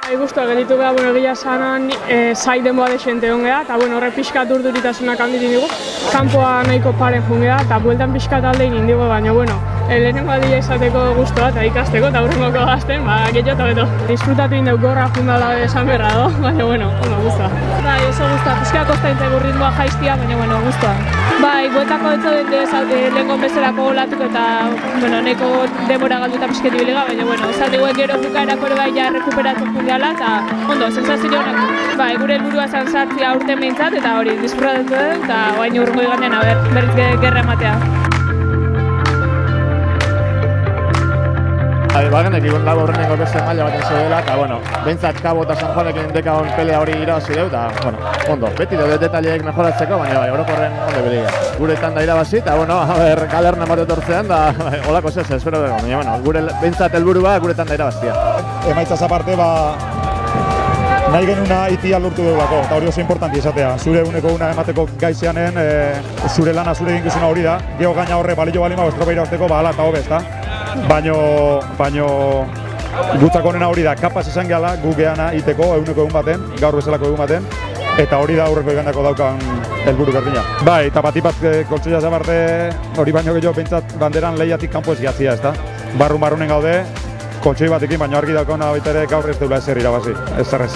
Guztua gelditu gara, egia esanan zai denboa desente egon gara, eta horrek pixkat urduritasunak handitu dugu. Kanpoa nahiko paren joan gara, eta bueltan pixkat alde egin dugu, baina lehenengo aldia izateko guztua eta ikasteko eta hurrengoko gazten, gehiago eta beto. Disfrutatu egin dugu gorra fundala esan berra do, baina ondo guztua. Bai, oso guztua, pixka kostaintzeko ritmoa jaiztia, baina guztua. Bai, bueltako lehenko bezalako olatuk eta nahiko denbora galduta pixketi bilega, baina esatik gero bukaerako ere bai ja rekuperatzen fundiala eta ondo, sensazio honak. Bai, gure helburua zen sartzea aurten behintzat eta hori disfrutatu dugu eta baina hurrengo igandean berriz gerra ematea. Bagenek ikon dago horrenengo beste maila baten zeudela, eta behintzat Kabo eta San Juanekin dekagon pelea hori irabazi dugu, eta ondo, beti daude detaileek mejoratzeko, baina orokorren ondo bidegia. Gure tanda irabazi, eta galerna bat etortzean, da holako zez, espero dugu, baina gure behintzat helburua gure tanda irabaztia. Emaitzaz aparte, nahi genuna itia lortu dugulako, eta hori oso importanti izatea. Zure uneko una emateko gaizeanen, zure lana zure eginkizuna hori da, geho gaina horre balio balima, estropa irabazteko, ala eta hobe, ezta? Baino gutzako honena hori da, kapaz izan gehala gu geana iteko eguneko egun baten, gaur bezalako egun baten, eta hori da aurreko igandako daukan helburu berdina. Bai, eta bat koltsoia zabarte hori baino gehiago pentsat banderan lehiatik kanpo ez gehatzia, ezta? Barrunen gaude, koltsoi batekin, baino argi daukona baita ere gaur ez deula ezer irabazi, ez zerrez.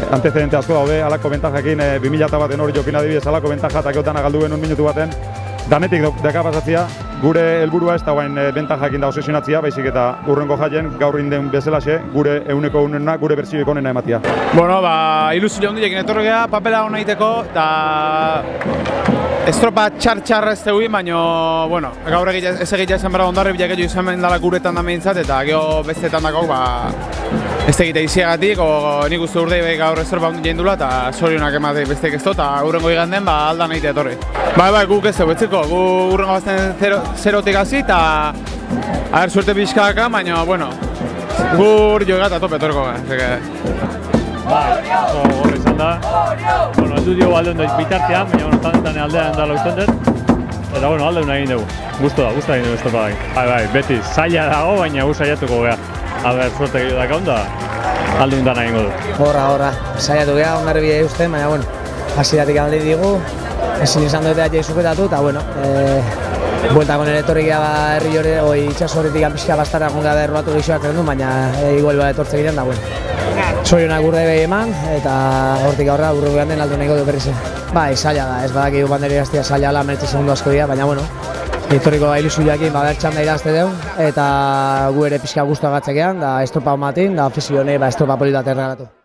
Antecedente asko daude, alako bentajakin 2000 baten hori jokin adibidez, alako bentaja eta geotan agaldu genuen minutu baten, danetik deka pasatzia, gure helburua ez da guain bentajakin da obsesionatzia, baizik eta urrengo jaien gaur inden bezalaxe, gure eguneko unena, gure bertsioik onena ematia. Ilusio hondilekin etorgea, papela hona egiteko, eta estropa txar ez tegui, baina, gaur ez egitea esan berra ondarri bilak edo izan dela guretan da behintzat, eta gero besteetan dakok, ez egitea iziagatik, nik uste urdei gaur estropa hondi jendula, eta zorionak emate besteek ez eta urrengo iganden aldan egitea etorri. Bai, guk ez dugu, etziko, gu urrengo bazten zerotik hasi, eta suerte pixkaka, baina, gur joega eta tope etorko gara. Horri izan da, aldu dio aldeun dut bitartean, baina tanetan aldean da loizten dut. Eta aldeun egin dugu, guztu egin dugu estropa da. Bai, beti, zaila dago, baina gu saiatuko gara. Suerte gehiago dakaun da, aldeun dana egingo du. Horra, saiatu gara, ondarri bidea uste, baina, hasieratik alde digu, ezin izan dut egin suketatu, eta, bueltako nire etorri gara herri hori, itxaso horretik pixka bastarra gonga da erroatu gixoak du, baina igual etortze giren da, zorionak urde behi eman, eta hortik aurra urrugu den aldu nahiko du berriz. Bai, zaila da, ez badaki banderi gaztia zaila ala, meretze segundu asko dira, baina, historiko ilusioakin bertxan da irazte dugu, eta gu ere pixka guztua gatzekean, da estropa homatin, da ofizio honi estropa politatea regalatu.